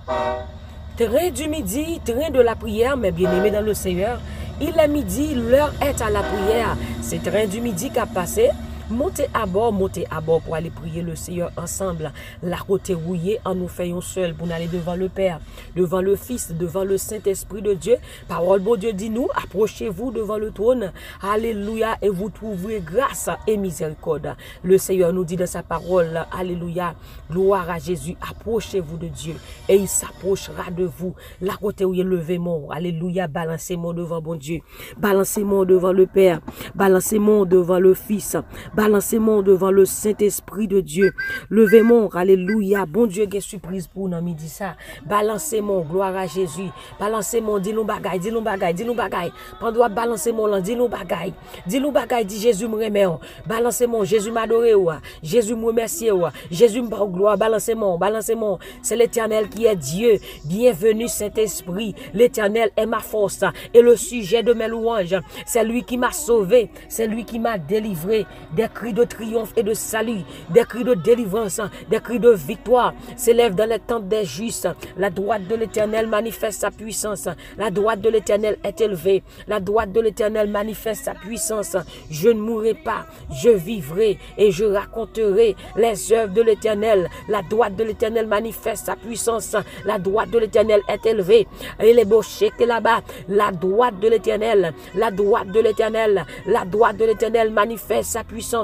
Train du midi, train de la prière, mes bien-aimés dans le Seigneur. Il est midi, l'heure est à la prière. C'est train du midi qui a passé. Montez à bord pour aller prier le Seigneur ensemble. La côté rouillée, en nous faisant seul pour aller devant le Père, devant le Fils, devant le Saint-Esprit de Dieu. Parole de Dieu dit nous, approchez-vous devant le trône. Alléluia, et vous trouverez grâce et miséricorde. Le Seigneur nous dit dans sa parole, alléluia, gloire à Jésus, approchez-vous de Dieu et il s'approchera de vous. La côté où il est levé mon, alléluia, balancez-moi devant bon Dieu, balancez-moi devant le Père, balancez-moi devant le Fils, balancez-moi devant le Saint-Esprit de Dieu. Levez-moi, alléluia. Bon Dieu, quelle surprise pour nous, midi ça. Balancez-moi, gloire à Jésus. Balancez-moi, dis-nous bagaille, dis-nous bagaille, dis-nous bagaille. Pendant balancez-moi, dis-nous bagaille. Dis-nous bagaille, dit Jésus me remet. Balancez-moi, Jésus m'adore. Jésus me remercie. Jésus me parle gloire. Balancez-moi, balancez-moi. C'est l'Éternel qui est Dieu. Bienvenue, Saint-Esprit. L'Éternel est ma force et le sujet de mes louanges. C'est lui qui m'a sauvé. C'est lui qui m'a délivré. Des cris de triomphe et de salut, des cris de délivrance, des cris de victoire s'élèvent dans les tentes des justes. La droite de l'Éternel manifeste sa puissance. La droite de l'Éternel est élevée. La droite de l'Éternel manifeste sa puissance. Je ne mourrai pas, je vivrai et je raconterai les œuvres de l'Éternel. La droite de l'Éternel manifeste sa puissance. La droite de l'Éternel est élevée. Et les bochés que là-bas, la droite de l'Éternel, la droite de l'Éternel, la droite de l'Éternel manifeste sa puissance.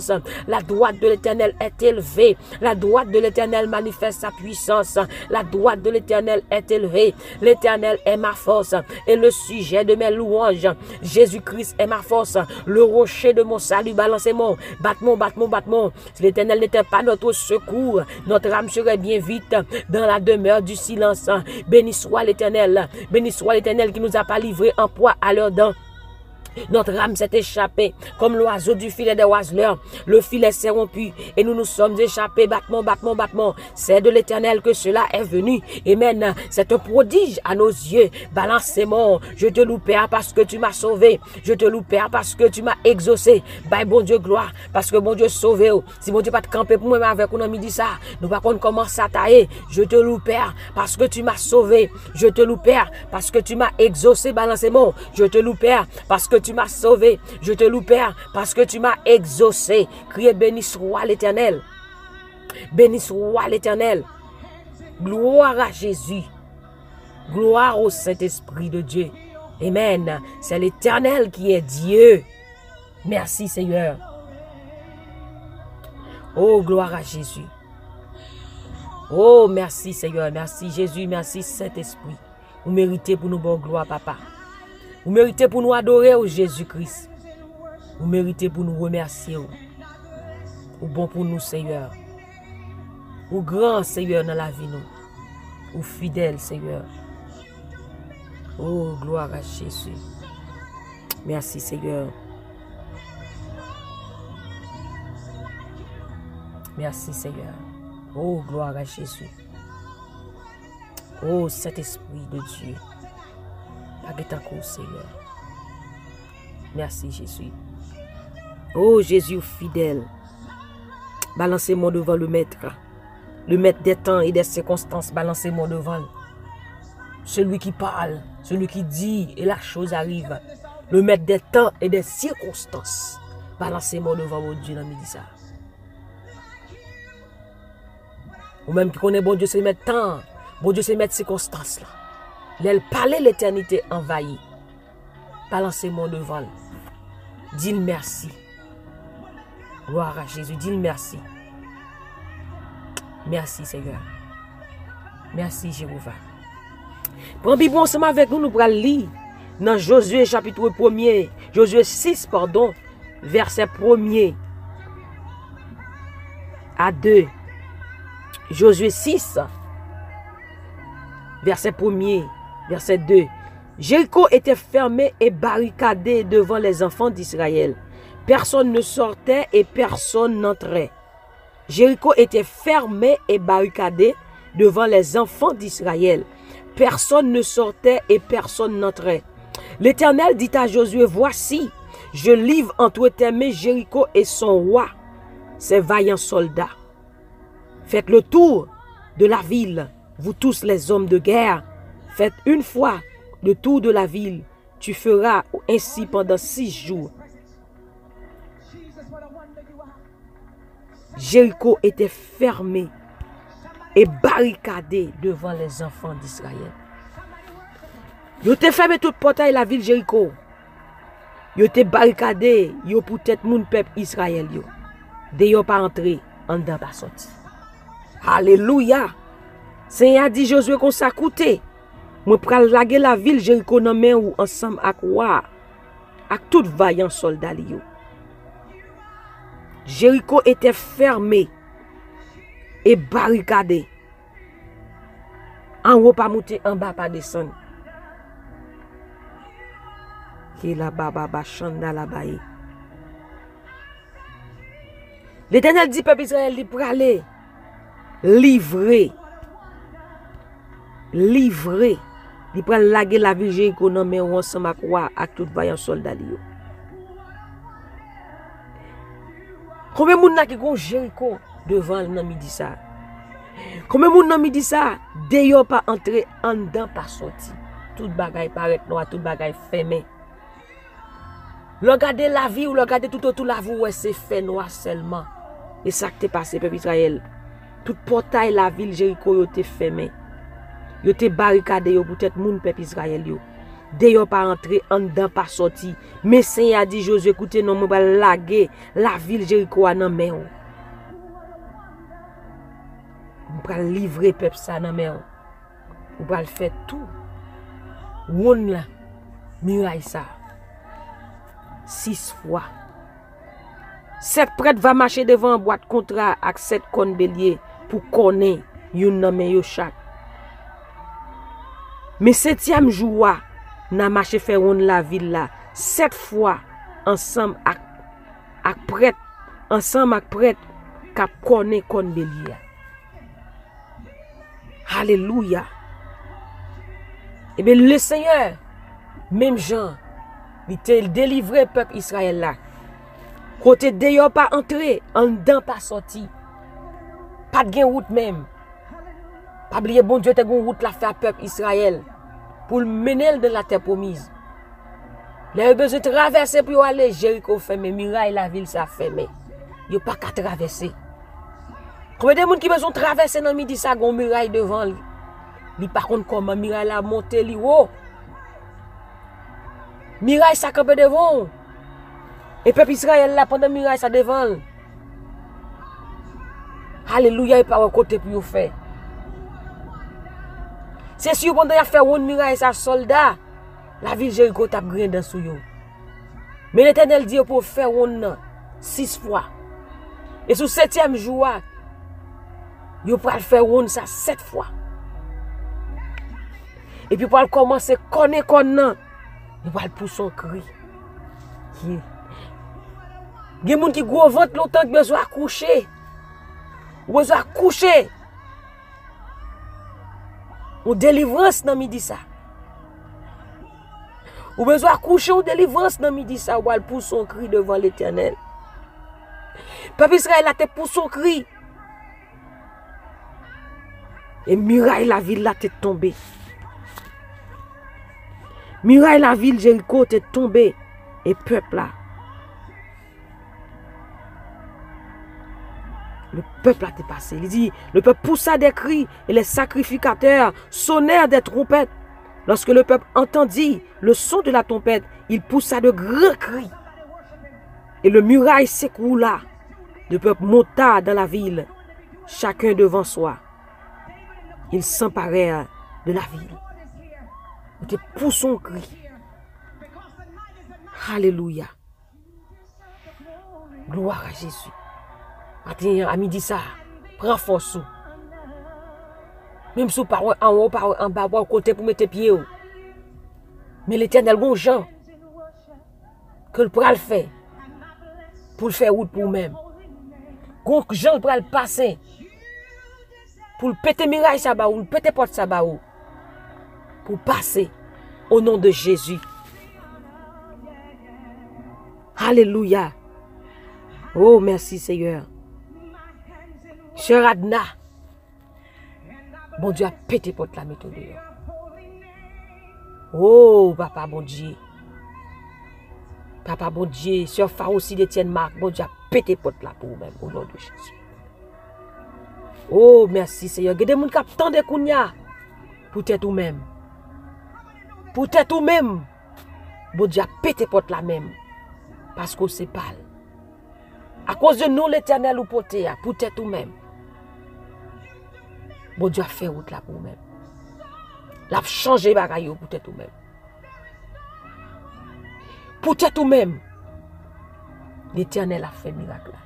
La droite de l'Éternel est élevée. La droite de l'Éternel manifeste sa puissance. La droite de l'Éternel est élevée. L'Éternel est ma force et le sujet de mes louanges. Jésus-Christ est ma force, le rocher de mon salut. Balancez-moi, battement, battement, battement. Si l'Éternel n'était pas notre secours, notre âme serait bien vite dans la demeure du silence. Béni soit l'Éternel. Béni soit l'Éternel qui nous a pas livré en proie à leurs dents. Notre âme s'est échappée comme l'oiseau du filet des oiseleurs. Le filet s'est rompu et nous nous sommes échappés. Battement, battement, battement. C'est de l'Éternel que cela est venu. Amen. C'est un prodige à nos yeux. Balancez-moi. Je te loue, Père, parce que tu m'as sauvé. Je te loue, Père, parce que tu m'as exaucé. Bye, bon Dieu, gloire. Parce que bon Dieu sauvé. Si bon Dieu pas te camper pour moi avec nous, midi ça. Nous pas qu'on commence à tailler. Je te loue, Père, parce que tu m'as sauvé. Je te loue, Père, parce que tu m'as exaucé. Balancez-moi. Je te loue, Père, parce que tu m'as sauvé. Je te loue, Père, parce que tu m'as exaucé. Criez, béni soit l'Éternel. Béni soit l'Éternel. Gloire à Jésus. Gloire au Saint-Esprit de Dieu. Amen. C'est l'Éternel qui est Dieu. Merci, Seigneur. Oh, gloire à Jésus. Oh, merci, Seigneur. Merci, Jésus. Merci, Saint-Esprit. Vous méritez pour nous bonne gloire, Papa. Vous méritez pour nous adorer au Jésus-Christ. Vous méritez pour nous remercier. Vous bon pour nous, Seigneur. Vous grand, Seigneur, dans la vie, nous. Vous fidèle, Seigneur. Oh, gloire à Jésus. Merci, Seigneur. Merci, Seigneur. Oh, gloire à Jésus. Oh, Saint-Esprit de Dieu. Seigneur. Merci Jésus. Oh Jésus fidèle. Balancez-moi devant le maître des temps et des circonstances. Balancez-moi devant celui qui parle, celui qui dit et la chose arrive. Le maître des temps et des circonstances. Balancez-moi devant mon Dieu dans midi ça. Ou même qui connaît bon Dieu, c'est mettre temps. Bon Dieu, c'est mettre circonstances là. Elle parlait l'éternité envahie. Balancez-moi devant. Dis-le merci. Gloire à Jésus. Dis-le merci. Merci Seigneur. Merci Jéhovah. Prends Bible ensemble avec nous, nous pourrons lire dans Josué chapitre 1er. Josué 6, pardon. Verset 1er à 2. Josué 6. Verset 1er. Verset 2. Jéricho était fermé et barricadé devant les enfants d'Israël. Personne ne sortait et personne n'entrait. Jéricho était fermé et barricadé devant les enfants d'Israël. Personne ne sortait et personne n'entrait. L'Éternel dit à Josué, voici, je livre entre tes mains Jéricho et son roi, ses vaillants soldats. Faites le tour de la ville vous tous les hommes de guerre, faites une fois le tour de la ville. Tu feras ainsi pendant 6 jours. Jéricho était fermé et barricadé devant les enfants d'Israël. Ils ont fermé toute portail la ville Jéricho. Ils ont barricadé pour tête mon peuple Israël. Ils n'ont pas entré, en dedans pas sorti. Alléluia. Seigneur dit Josué qu'on ça coûté. Moi pral laguer la ville Jéricho dans main ou ensemble avec roi, avec tout vaillant soldat li yo. Jéricho était fermé et barricadé. En haut pas monter, en bas pas descendre. Qui la baba ba chanda la baye. L'Éternel dit peuple Israël li pralé livrer. Il prend laguer la ville Jéricho dans mais ensemble avec roi avec tout vaillant soldat li yo. Combien moun na ki gon Jéricho devant nan midi ça? Combien moun nan midi ça? Deyo pas entrer en dedans pas sorti. Tout bagay paraît noir, tout bagay fermé. Regardez la vie ou regardez tout autour la vie, ouais, c'est fait noir seulement. Et ça qui t'est passé peuple Israël. Tout portail la ville Jéricho yo te fermé. Yo te barricadé yo peut-être moun peuple Israël yo. Deyo pas entrer en dedans pas sorti. Mais Seigneur a dit Josué écoutez non moi va laguer la ville Jéricho nan main. On va livrer peuple ça nan main. On va faire tout. Won la muraille ça. 6 fois. 7 prêtres va marcher devant boîte contrat avec 7 cornes bélier pour connaître yon nan main yo chaque. Mais 7e jour n'a marché faire ronde la ville là 7 fois ensemble avec prêtre ensemble avec prêtre qui connaît kon bélier. Alléluia. Et bien le Seigneur même Jean il t'a délivré peuple Israël là. Côté d'ailleurs pas entré en dedans pas sorti. Pas de gain route même. Pas oublier bon Dieu t'a gon route la faire peuple Israël. Pour le mener de la terre promise. Là, il a besoin de traverser pour aller Jéricho fermé, muraille la ville ça fermé. Il n'y a pas qu'à traverser. Combien de gens qui besoin de traverser dans midi ça gon muraille devant lui. Li par contre comment muraille la monter li haut. Muraille ça camper devant. Et peuple Israël là pendant muraille ça devant. Alléluia, il pas côté pour faire. C'est sûr pendant y faire une muraille sa soldat, la ville Jéricho t'a grain dans sou yo. Mais l'Éternel dit pour faire une 6 fois. Et sur 7e jour, yo pour faire une ça 7 fois. Et puis pour commencer connaître il va pousser son cri. Il y a des gens qui gros ventre longtemps qui besoin accoucher. Besoin accoucher. Ou délivrance dans midi ça. Ou besoin accoucher ou délivrance dans midi ça. Ou elle pousse son cri devant l'Éternel. Peuple Israël a te pousse son cri. Et muraille la ville là t'est tombée. Muraille la ville Jéricho t'est tombée. Et peuple là. Le peuple a été passé. Il dit, le peuple poussa des cris et les sacrificateurs sonnèrent des trompettes. Lorsque le peuple entendit le son de la trompette, il poussa de grands cris. Et le muraille s'écroula. Le peuple monta dans la ville, chacun devant soi. Ils s'emparèrent de la ville. Il pousse son cri. Alléluia. Gloire à Jésus. À midi ça, prends force. Même si vous parlez en haut, en bas, au côté pour mettre pieds. Mais l'Éternel, bon Jean, que le pourra le faire. Pour le faire route pour vous-même. Gon Jean pourra le passer. Pour le péter miraille ça ba ou, le péter porte ça ba ou. Pour passer au nom de Jésus. Alléluia. Oh, merci Seigneur. Cher Adna, Bon Dieu a pété porte la méthode. Oh, papa, bon Dieu. Papa, bon Dieu, sur Phare aussi d'Étienne Marc, bon Dieu a pété porte là pour vous-même, au nom de Jésus. Oh, merci Seigneur. Il y a des gens qui attendent des kounya. Pour tête ou même. Pour tête ou même. Bon Dieu a pété porte là même. Parce qu'on se parle. À cause de nous, l'Éternel ou porté, pour tête ou même. Bon Dieu a fait route là pour vous-même. L'a changé bagaille pour tête ou même. Pour tête ou même. L'Éternel a fait miracle là.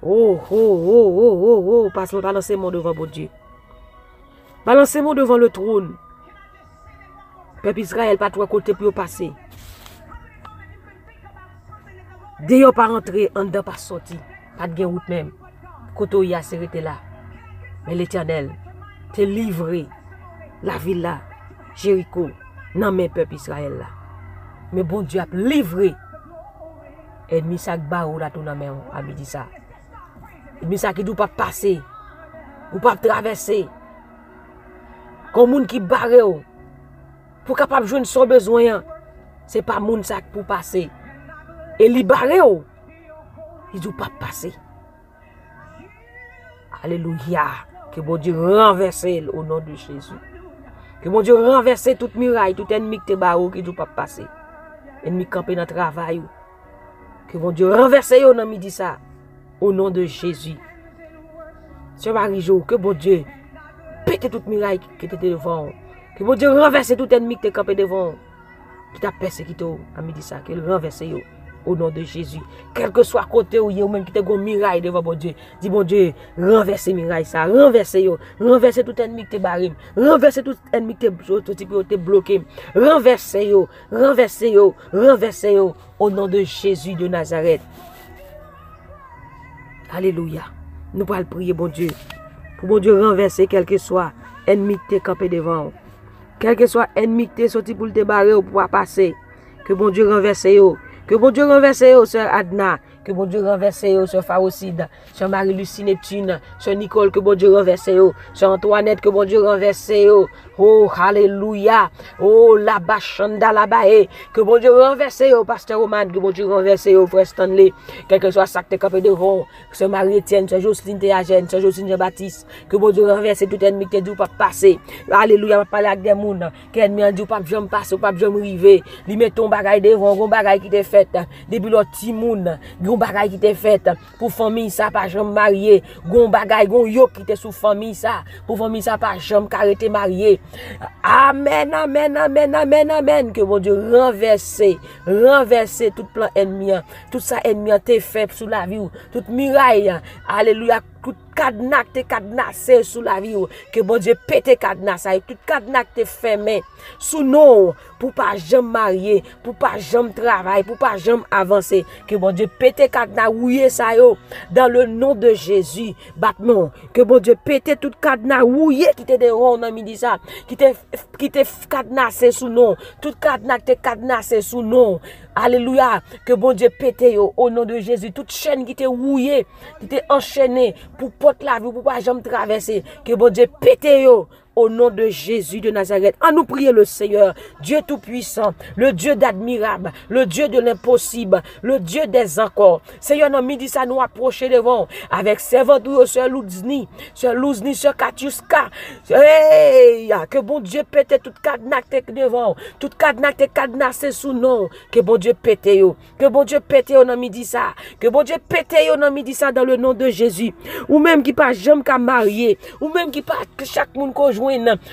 Oh, oh, oh, oh, oh, oh, parce que balancez-moi devant mon Dieu. Balancez-moi devant le trône. Peuple Israël, pas trois côtés pour passer. Dès yon pas rentré, en dedans pas sorti. Pas de route même. Koto y a s'arrêté là. Mais l'Éternel te livré la ville là, Jéricho, non mais peuple Israël là. Mais bon Dieu a livré. Ennemi ça barou là tout dans main à midi ça. Ennemi ça qui doit pas passer. Ou pas traverser. Comme moun qui barre pour capable joindre son besoin. C'est pas moun ça pour passer. Et li barre il doit pas passer. Alléluia. Que bon Dieu renverse au nom de Jésus. Que bon Dieu renverse toute muraille, tout ennemi qui te barre qui doit pas passer. Ennemi campé dans le travail. Que bon Dieu renverse dans midi ça. Au nom de Jésus. Sœur Marie-Jo, que bon Dieu pète toute muraille qui était devant. Que bon Dieu renverse tout ennemi qui te campé devant. Qui t'a persécuté à midi ça. Qu'il renverse au nom de Jésus. Quel que soit côté ou même qui te gon miraille devant bon Dieu. Dis bon Dieu, renverse miraille ça, renverse tout ennemi qui te barre, renverse tout ennemi qui te bloqué, renverse au nom de Jésus de Nazareth. Alléluia. Nous allons prier bon Dieu. Pour bon Dieu renverser quel que soit ennemi qui te campé devant. Quel que soit ennemi qui te sorti pour te barrer ou pour passer. Que bon Dieu renverse yo. Que bon Dieu renverse yo, sœur Adna. Que bon Dieu renverse yo, sœur Farocide. Sœur Marie-Lucie Neptune. Sœur Nicole, que bon Dieu renverse yo. Sœur Antoinette, que bon Dieu renverse yo. Oh, alléluia. Oh, la bachanda la bae. Que bon Dieu renverse yo, pasteur Roman. Que bon Dieu renverse yo, frère Stanley. Quel que soit ça que te capé devant. Sœur Marie-Étienne, sœur Jocelyne Théagène, sœur Jocelyne Jean-Baptiste. Que bon Dieu renverse tout ennemi qui te dit pas passer. Alléluia, on parle avec des moun. Que ennemi a dit pas jamais passer, pas jamais river. Li met ton bagay devant, gon bagay qui te fait. Depuis l'autre petit moun, gon bagay qui te fait pour famille ça pas jamais marié, gon bagay gon yo qui te sous famille ça pour famille ça pas jamais arrêté marié. Amen, amen, amen, amen, amen. Que bon Dieu renverse tout plan ennemi, tout ça ennemi te fait sous la vie, toute muraille. Alléluia. Tout cadenas te cadenassé sous la vie, que bon Dieu pète cadenas, tout cadenas te fermé sous nous pour pas jamais marier, pour pas jamais travailler, pour pas jamais avancer, que bon Dieu pète cadenas ouillé ça yo dans le nom de Jésus. Battement, que bon Dieu pète tout cadenas ouillé qui te déron dans midi ça, qui te cadenassé sous nous, tout cadenas te cadenassé sous nous. Alléluia, que bon Dieu pète yo au nom de Jésus, toute chaîne qui te rouillé, qui te enchaîné pour porter la vie, pour pas jamais traverser, que bon Dieu pète yo au nom de Jésus de Nazareth. En nous prier le Seigneur, Dieu Tout-Puissant, le Dieu d'admirable, le Dieu de l'impossible, le Dieu des encore. Seigneur, dans midi, ça nous approcher devant, avec servant de Sœur Louzni, Sœur Katiuska. Hey, que bon Dieu pète tout cadenas devant, tout cadenas cadenassé sous nous, que bon Dieu pète yo, que bon Dieu pète yo dans midi ça, que bon Dieu pète yo dans midi ça dans le nom de Jésus. Ou même qui pas jamais qu'à marier, ou même qui pas chaque monde conjoint.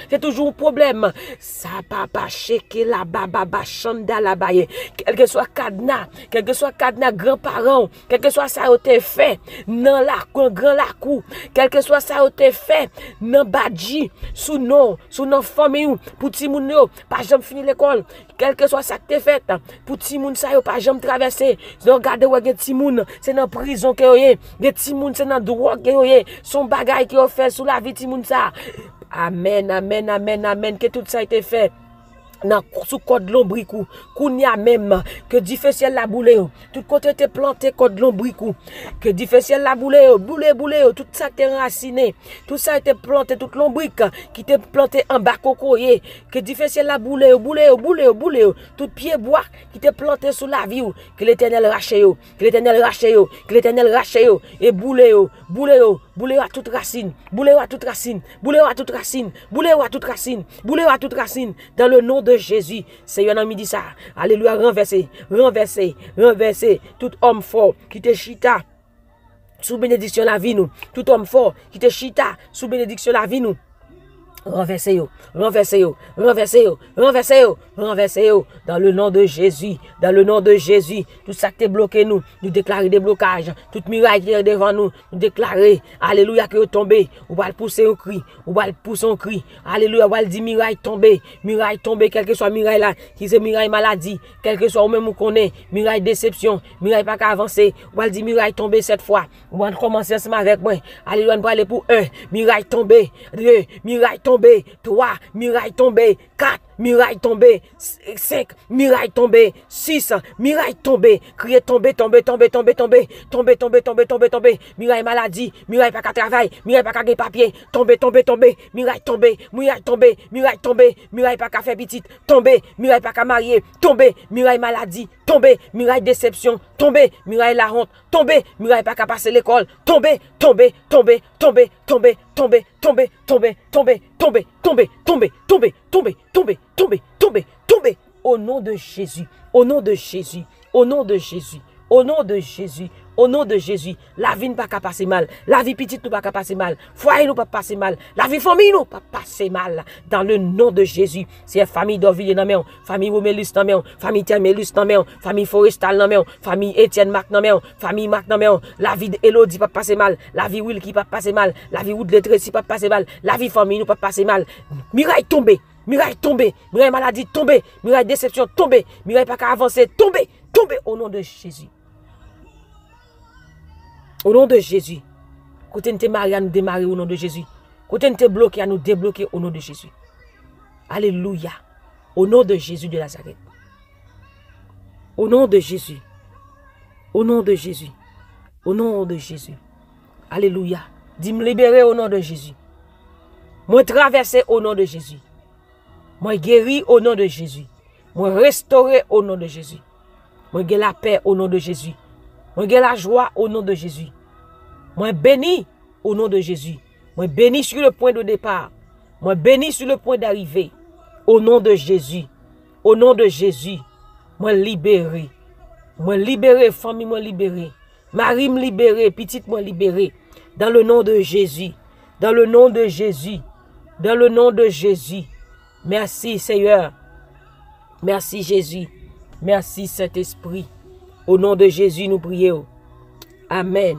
C'est toujours un problème. Ça papa cheke la baba chanda la baye. Quel que soit cadenas, grands-parents, quel que soit ça a été fait dans la grand la cou, quel que soit ça a été fait dans badji sous nos famille pour ti moun yo pas jamais fini l'école, quel que soit ça que fait pour ti moun ça yo pas jamais traverser. Regardez ouais gen ti moun c'est dans prison que yo yé, des ti moun c'est dans drogue que yo yé, son bagay qui yo fait sous la vie ti moun ça. Amen, amen, amen, amen, que tout ça a été fait. sous code lombricou, qu'on y a même, que du feu ciel la boule, tout côté était planté code lombricou, que du feu ciel la boule, tout ça était raciné, tout ça était planté, toute lombrique qui était planté en bas cocoyer, que du feu ciel la boule, tout pied bois qui était planté sous la vie, que l'Éternel rache, que l'Éternel rache, que l'Éternel rache, et boule à toute racine, boule à toute racine, boule à toute racine, boule à toute racine, boule à toute racine, dans le nom de Jésus. Seigneur, on dit ça. Alléluia, renverser, tout homme fort qui te chita sous bénédiction la vie nous. Tout homme fort qui te chita sous bénédiction la vie nous. Renversez yo, dans le nom de Jésus, tout ça qui est bloqué nous déclarer des blocages, toute muraille qui est devant nous déclarer, alléluia, que vous tombez, ou va le pousser un cri, alléluia, on va le dire muraille tomber, quel que soit muraille là, qui c'est muraille maladie, quel que soit ou même où qu'on est, muraille déception, muraille pas qu'à avancer, on va le dire muraille tomber cette fois, on va commencer ensemble avec moi, alléluia, on va aller pour 1, muraille tomber, 2, muraille tomber, 3, muraille tomber, 4, muraille tomber, 5, muraille tomber, 6, muraille tomber, crier tomber, muraille maladie, muraille pas qu'à travail, muraille pas qu'à papier, tomber, muraille tomber, muraille pas qu'à faire petite, tomber, muraille pas qu'à marier, tomber, muraille maladie, tomber, muraille déception, tomber, muraille la honte, tomber, muraille pas qu'à passer l'école, tomber, au nom de Jésus, au nom de Jésus, au nom de Jésus, au nom de Jésus, au nom de Jésus. La vie ne pas passer mal, la vie petite ne pas passer mal, foyer ne pas passer mal, la vie famille ne pas passer mal, dans le nom de Jésus. C'est famille d'Orville dans main, famille Romelus dans main, famille Thermelus dans main, famille Forestal dans main, famille Étienne Marc dans main, famille Marc dans main, la vie d'Elodie pas passer mal, la vie Will qui pas passer mal, la vie Woodley Tracy pas passer mal, la vie famille ne pas passer mal. Miraille tombé, miraille maladie tombé, miraille déception tombé, miraille pas qu'à avancer tombé, au nom de Jésus. Au nom de Jésus. Côté nous marié à nous démarrer au nom de Jésus. Côté nous bloqué à nous débloquer au nom de Jésus. Alléluia. Au nom de Jésus de Nazareth. Au nom de Jésus. Au nom de Jésus. Au nom de Jésus. Alléluia. Dis-moi libérer au nom de Jésus. Moi traverser au nom de Jésus. Moi guéri au nom de Jésus. Moi restaurer au nom de Jésus. Moi j'ai la paix au nom de Jésus. Moi j'ai la joie au nom de Jésus. Moi béni au nom de Jésus. Moi béni sur le point de départ. Moi béni sur le point d'arrivée. Au nom de Jésus. Au nom de Jésus. Moi libéré. Moi libéré, famille moi libéré. Marie me libéré, petite moi libéré. Dans le nom de Jésus. Dans le nom de Jésus. Dans le nom de Jésus. Merci Seigneur. Merci Jésus. Merci Saint-Esprit. Au nom de Jésus, nous prions. Amen.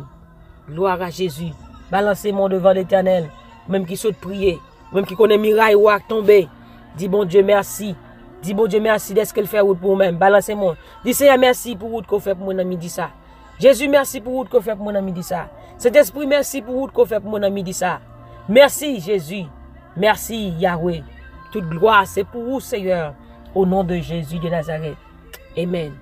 Gloire à Jésus. Balancez-moi devant l'Éternel. Même qui saute prier. Même qui connaît miraille ou à tomber. Dis bon Dieu merci. Dis bon Dieu merci d'être ce qu'il fait pour vous-même. Balancez-moi. Dis Seigneur merci pour vous qu'on fait pour mon ami. Dis ça. Jésus merci pour vous qu'on fait pour mon ami. Dis ça. Saint-Esprit merci pour vous qu'on fait pour mon ami. Dis ça. Merci Jésus. Merci Yahweh. Toute gloire c'est pour vous Seigneur. Au nom de Jésus de Nazareth. Amen.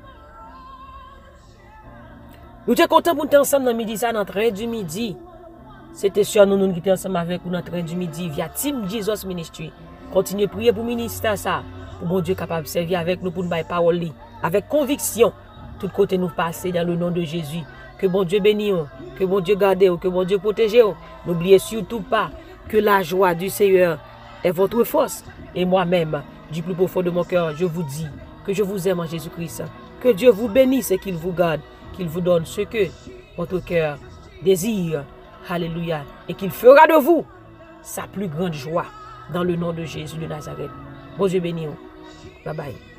Nous sommes contents pour nous ensemble dans midi, ça, dans le train du midi. C'était sûr, nous qui étions ensemble avec vous dans le train du midi via Team Jesus Ministry. Continuez à prier pour le ministère, ça. Pour bon Dieu capable de servir avec nous pour nous faire parole. Avec conviction, tout côté nous passer dans le nom de Jésus. Que bon Dieu bénisse, que bon Dieu garde, que bon Dieu protège. N'oubliez surtout pas que la joie du Seigneur est votre force. Et moi-même, du plus profond de mon cœur, je vous dis que je vous aime en Jésus-Christ. Que Dieu vous bénisse et qu'il vous garde. Qu'il vous donne ce que votre cœur désire. Alléluia. Et qu'il fera de vous sa plus grande joie. Dans le nom de Jésus de Nazareth. Bon Dieu béni. Bye bye.